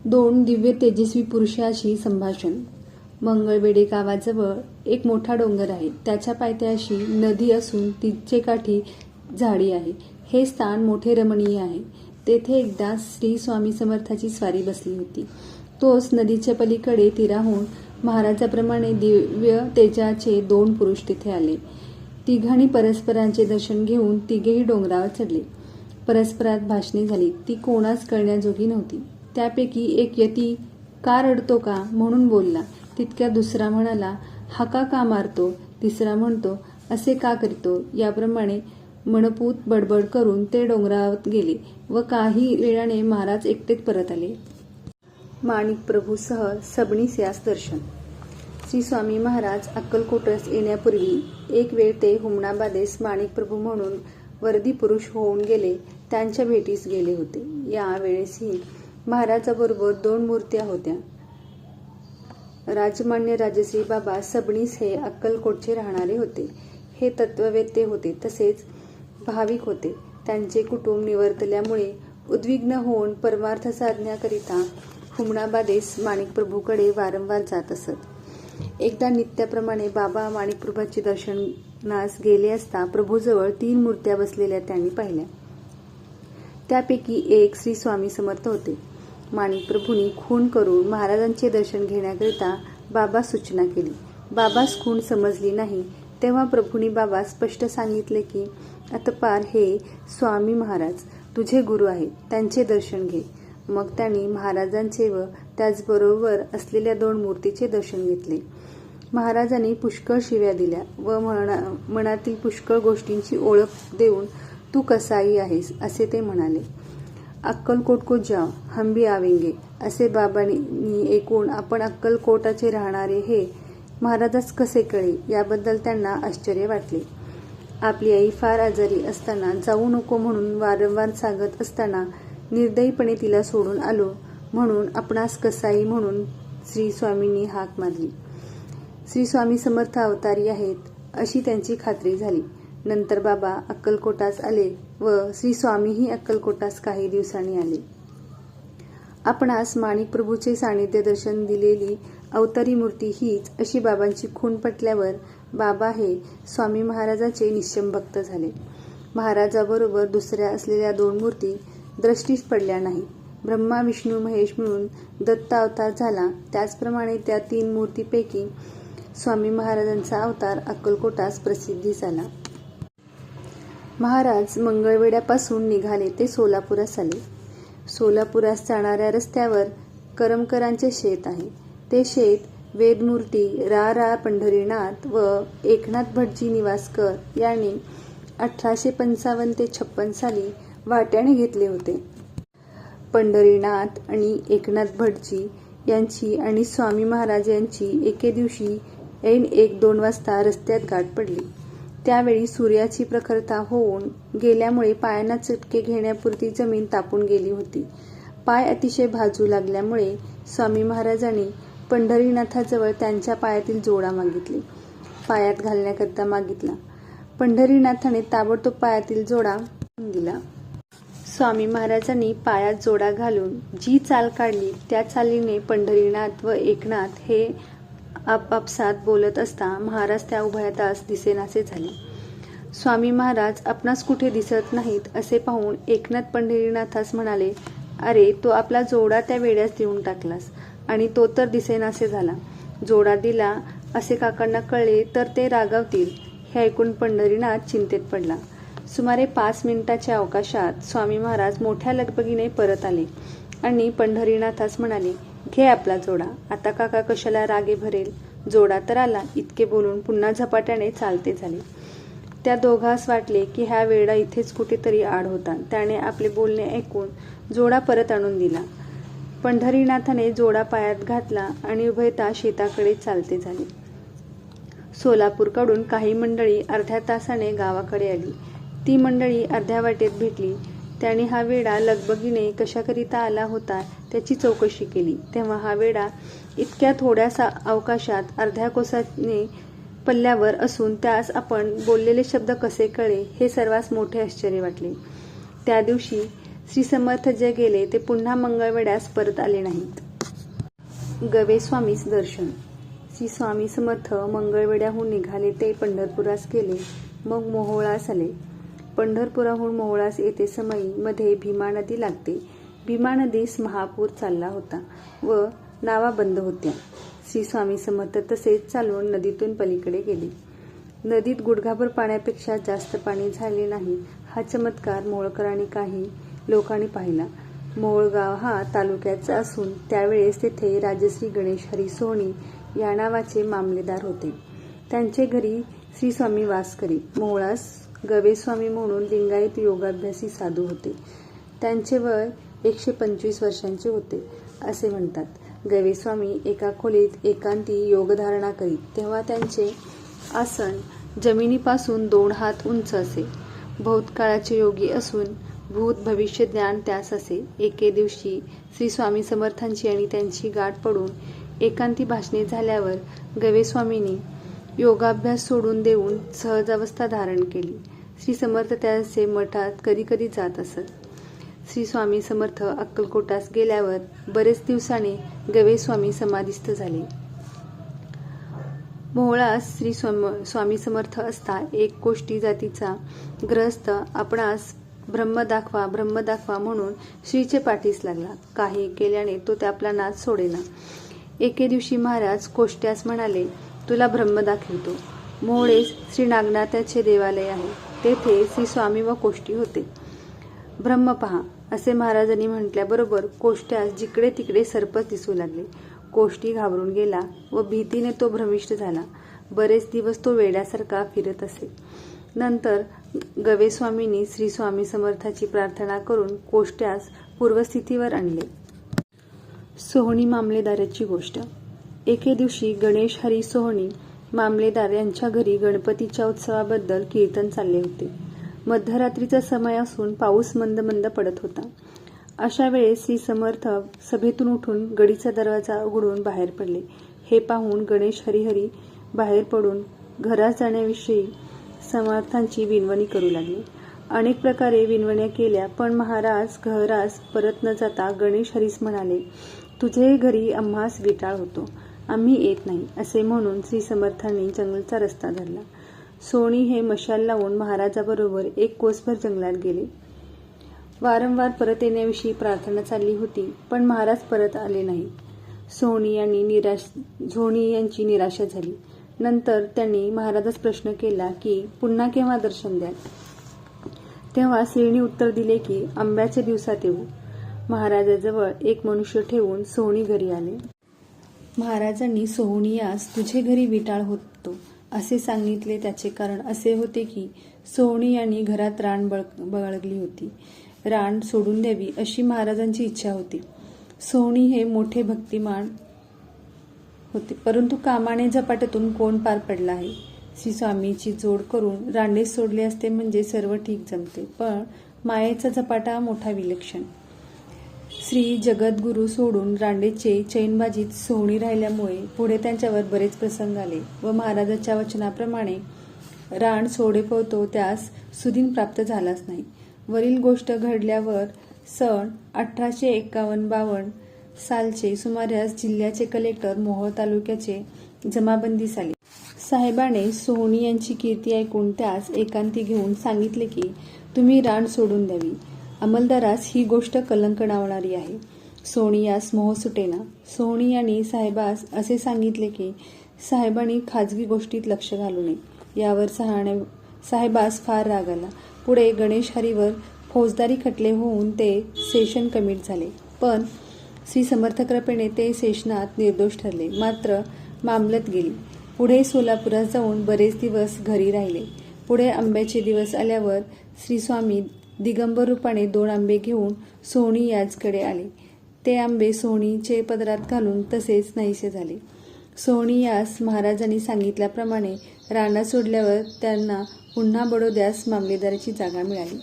दोन दिव्य तेजस्वी पुरुषाशी संभाषण. मंगळवेढे गावाजवळ एक मोठा डोंगर आहे. त्याच्या पायथ्याशी नदी असून तिचे काठी झाडी आहे. हे स्थान मोठे रमणीय आहे. तेथे एकदा श्री स्वामी समर्थाची स्वारी बसली होती. तोच नदीच्या पलीकडे तीराहून महाराजाप्रमाणे दिव्य तेजाचे दोन पुरुष तिथे आले. तिघांनी परस्परांचे दर्शन घेऊन तिघेही डोंगरावर चढले. परस्परात भाषणे झाली. ती कोणास कळण्याजोगी नव्हती. त्यापैकी एक यती का रडतो का म्हणून बोलला. तितक्या दुसरा म्हणाला, हाका का मारतो. तिसरा म्हणतो, असे का करतो. याप्रमाणे मनपूत बडबड करून ते डोंगरावर गेले व काही वेळाने महाराज एकटेच परत आले. माणिक प्रभूसह सबनीस यास दर्शन. श्री स्वामी महाराज अक्कलकोटस येण्यापूर्वी एक वेळ ते हुमणाबादेस माणिक प्रभू म्हणून वर्दी पुरुष होऊन गेले त्यांच्या भेटीस गेले होते. या वेळेसही महाराजाबरोबर दोन मूर्त्या होत्या. राजमान्य राजश्री बाबा सबनीस हे अक्कलकोटचे राहणारे होते. हे तत्ववेत्ते होते तसेच भाविक होते. त्यांचे कुटुंब निवर्तल्यामुळे उद्विग्न होऊन परमार्थ साधण्याकरिता हुमणाबादेस माणिकप्रभूकडे वारंवार जात असत. एकदा नित्याप्रमाणे बाबा माणिकप्रभूचे दर्शनास गेले असता प्रभूजवळ 3 मूर्त्या बसलेल्या त्यांनी पाहिल्या. त्यापैकी एक श्री स्वामी समर्थ होते. माणिकप्रभूंनी खूण करून महाराजांचे दर्शन घेण्याकरिता बाबा सूचना केली. बाबास खूण समजली नाही. तेव्हा प्रभूंनी बाबा स्पष्ट सांगितले की अतपार हे स्वामी महाराज तुझे गुरु आहेत, त्यांचे दर्शन घे. मग त्यांनी महाराजांचे व त्याचबरोबर असलेल्या 2 मूर्तीचे दर्शन घेतले. महाराजांनी पुष्कळ शिव्या दिल्या व मनातील पुष्कळ गोष्टींची ओळख देऊन तू कसाई आहेस असे ते म्हणाले. अक्कलकोट को जाओ हम भी आवेंगे असे बाबांनी ऐकून आपण अक्कलकोटाचे राहणारे हे महाराजास कसे कळे याबद्दल त्यांना आश्चर्य वाटले. आपली आई फार आजारी असताना जाऊ नको म्हणून वारंवार सांगत असताना निर्दयीपणे तिला सोडून आलो म्हणून आपणास कसाई म्हणून श्री स्वामींनी हाक मारली. श्री स्वामी समर्थ अवतारी आहेत अशी त्यांची खात्री झाली. नंतर बाबा अक्कलकोटास आले व श्री स्वामीही अक्कलकोटास काही दिवसांनी आले. आपणास माणिक प्रभूचे सानिध्य दर्शन दिलेली अवतारी मूर्ती हीच अशी बाबांची खूण पटल्यावर बाबा हे स्वामी महाराजांचे निश्चम भक्त झाले. महाराजाबरोबर दुसऱ्या असलेल्या 2 मूर्ती दृष्टीस पडल्या नाहीत. ब्रह्मा विष्णू महेश मिळून दत्त अवतार झाला त्याचप्रमाणे त्या 3 मूर्तीपैकी स्वामी महाराजांचा अवतार अक्कलकोटास प्रसिद्धी झाला. महाराज मंगळवेढ्यापासून निघाले ते सोलापुरास आले. सोलापुरास जाणाऱ्या रस्त्यावर करमकरांचे शेत आहे. ते शेत वेदमूर्ती रा पंढरीनाथ व एकनाथ भटजी निवासकर यांनी 1855 ते 56 साली वाट्याने घेतले होते. पंढरीनाथ आणि एकनाथ भटजी यांची आणि स्वामी महाराज यांची एके दिवशी ऐन 1-2 वाजता रस्त्यात गाठ पडली. त्यावेळी सूर्याची प्रखरता होऊन गेल्यामुळे पायांना चटके घेण्यापुरती जमीन तापून गेली होती. पाय अतिशय भाजू लागल्यामुळे स्वामी महाराजांनी पंढरीनाथाजवळ त्यांच्या पायातील जोडा मागितले. पायात घालण्याकरिता मागितला. पंढरीनाथाने ताबडतोब पायातील जोडा दिला. स्वामी महाराजांनी पायात जोडा घालून जी चाल काढली त्या चालीने पंढरीनाथ व एकनाथ हे आपापसात बोलत असता महाराज त्या उभया तास दिसेनासे झाले. स्वामी महाराज आपणास कुठे दिसत नाहीत असे पाहून एकनाथ पंढरीनाथास म्हणाले, अरे तो आपला जोडा त्या वेड्यास देऊन टाकलास आणि तो तर दिसेनासे झाला. जोडा दिला असे काकांना कळले तर ते रागावतील. हे ऐकून पंढरीनाथ चिंतेत पडला. सुमारे 5 मिनिटाच्या अवकाशात स्वामी महाराज मोठ्या लगबगीने परत आले आणि पंढरीनाथास म्हणाले, घे आपला जोडा. आता काका कशाला रागे भरेल, जोडा तर आला. इतके बोलून पुन्हा झपाट्याने चालते झाले. त्या दोघांस वाटले की हा वेडा इथेच कुठेतरी आड होता. त्याने आपले बोलणे ऐकून जोडा परत आणून दिला. पंढरीनाथाने जोडा पायात घातला आणि उभयता शेताकडे चालते झाले. सोलापूरकडून काही मंडळी अर्ध्या तासाने गावाकडे आली. ती मंडळी अर्ध्या वाटेत भेटली. त्याने हा वेडा लगबगीने कशाकरिता आला होता त्याची चौकशी केली. तेव्हा हा वेडा इतक्या थोड्याशा अवकाशात अर्ध्या कोसाने पल्ल्यावर असून त्यास आपण बोललेले शब्द कसे कळे हे सर्वांस मोठे आश्चर्य वाटले. त्या दिवशी श्री समर्थ जे गेले ते पुन्हा मंगळवेढ्यास परत आले नाहीत. गवे स्वामीस दर्शन. श्री स्वामी समर्थ मंगळवेढ्याहून निघाले ते पंढरपुरास गेले, मग मोहोळास आले. पंढरपुराहून मोहोळास येते समयी मध्ये भीमा नदी लागते. भीमा नदीस महापूर चालला होता व नावा बंद होत्या. श्री स्वामी समर्थ तसेच चालून नदीतून पलीकडे गेले. नदीत गुडघाभर पाण्यापेक्षा जास्त पाणी झाले नाही. हा चमत्कार मोहोळकरांनी काही लोकांनी पाहिला. मोहोळगाव हा तालुक्याचा असून त्यावेळेस तेथे राजश्री गणेश हरी सोहणी या नावाचे मामलेदार होते. त्यांचे घरी श्री स्वामी वास करी. मोहोळास गवेस्वामी म्हणून लिंगायत योगाभ्यासी साधू होते. त्यांचे वय 125 वर्षांचे होते असे म्हणतात. गवेस्वामी एका खोलीत एकांती योगधारणा करीत, तेव्हा त्यांचे आसन जमिनीपासून 2 हात उंच असे. भूतकाळाचे योगी असून भूत भविष्य ज्ञान त्यास असे. एके दिवशी श्री स्वामी समर्थांची आणि त्यांची गाठ पडून एकांती भाषणे झाल्यावर गवेस्वामींनी योगाभ्यास सोडून देऊन सहज अवस्था धारण केली. श्री समर्थ त्याचे मठात कधी कधी जात असत. श्री स्वामी समर्थ अक्कलकोटास गेल्यावर बरेच दिवसांनी गवेस्वामी समाधिस्थ झाले. मोहोळास श्री स्वामी समर्थ असता एक कोष्टी जातीचा ग्रहस्थ आपणास ब्रह्म दाखवा म्हणून श्रीचे पाठीस लागला. काही केल्याने तो ते आपला नाद सोडेना. एके दिवशी महाराज कोष्ट्यास म्हणाले, तुला ब्रह्म दाखवितो. मोहोळेस श्री नागनाथाचे देवालय आहे. तेथे श्री स्वामी व कोष्टी होते. ब्रह्म पहा असे महाराजांनी म्हटल्याबरोबर कोष्ट्यास जिकडे तिकडे सर्पच दिसू लागले. कोष्टी घाबरून गेला व भीतीने तो भ्रमिष्ट झाला. बरेच दिवस तो वेड्यासारखा फिरत असे. नंतर गवेस्वामींनी श्री स्वामी समर्थाची प्रार्थना करून कोष्ट्यास पूर्वस्थितीवर आणले. सोहणी मामलेदाराची गोष्ट. एके दिवशी गणेश हरी सोहणी मामलेदार यांच्या घरी गणपतीच्या उत्सवाबद्दल कीर्तन चालले होते. मध्यरात्रीचा समय असून पाऊस मंद मंद पडत होता. अशा वेळेस श्री समर्थ सभेतून उठून गडीचा दरवाजा उघडून बाहेर पडले. हे पाहून गणेश हरिहरी बाहेर पडून घरात जाण्याविषयी समर्थांची विनवणी करू लागले. अनेक प्रकारे विनवण्या केल्या, पण महाराज घरास परत न जाता गणेश हरीस म्हणाले, तुझे घरी आम्हास विटाळ होतो, आम्ही येत नाही असे म्हणून श्री समर्थांनी जंगलचा रस्ता धरला. सोहणी हे मशाल लावून महाराजाबरोबर 1 कोसभर जंगलात गेले. वारंवार परत येण्याविषयी प्रार्थना चालली होती, पण महाराज परत आले नाही. सोहणी यांची निराशा झाली. नंतर त्यांनी महाराजास प्रश्न केला की पुन्हा केव्हा दर्शन द्याल. तेव्हा श्रींनी उत्तर दिले की आंब्याच्या दिवसात येऊ. महाराजाजवळ एक मनुष्य ठेवून सोहणी घरी आले. महाराजांनी सोहणी यास तुझे घरी विटाळ होतो असे सांगितले. त्याचे कारण असे होते की सोहणी यांनी घरात रान बाळगली होती. रान सोडून द्यावी अशी महाराजांची इच्छा होती. सोहणी हे मोठे भक्तिमान होते, परंतु कामाने झपाट्यातून कोण पार पडला आहे. श्री स्वामीची जोड करून रांडे सोडले असते म्हणजे सर्व ठीक जमते, पण मायेचा झपाटा मोठा विलक्षण. श्री जगद्गुरू सोडून रांडेचे चैनबाजीत सोहणी राहिल्यामुळे पुढे त्यांच्यावर बरेच प्रसंग आले व महाराजांच्या वचनाप्रमाणे रान सोडेपोतो त्यास सुदिन प्राप्त झालाच नाही. वरील गोष्ट घडल्यावर सन 1851-52 सालचे सुमारास जिल्ह्याचे कलेक्टर मोहोळ तालुक्याचे जमाबंदीस आले. साहेबाने सोहणी यांची कीर्ती ऐकून त्यास एकांती घेऊन सांगितले की तुम्ही रान सोडून द्यावी. अंमलदारास ही गोष्ट कलंक लावणारी आहे. सोहणी यास मोह सुटेना. सोहणी यांनी साहेबास असे सांगितले की साहेबांनी खाजगी गोष्टीत लक्ष घालू नये. यावर साहेबास फार राग आला. पुढे गणेश हरीवर फौजदारी खटले होऊन ते सेशन कमिट झाले, पण श्री समर्थ कृपेने ते सेशनात निर्दोष ठरले. मात्र मामलत गेली. पुढे सोलापुरात जाऊन बरेच दिवस घरी राहिले. पुढे आंब्याचे दिवस आल्यावर श्री स्वामी दिगंबर रूपाने 2 आंबे घेऊन सोहणी याजकडे आले. ते आंबे सोहणीचे पदरात घालून तसेच नाहीसे झाले. सोहणी यास महाराजांनी सांगितल्याप्रमाणे रानात सोडल्यावर त्यांना पुन्हा बडोद्यास मामलेदाराची जागा मिळाली.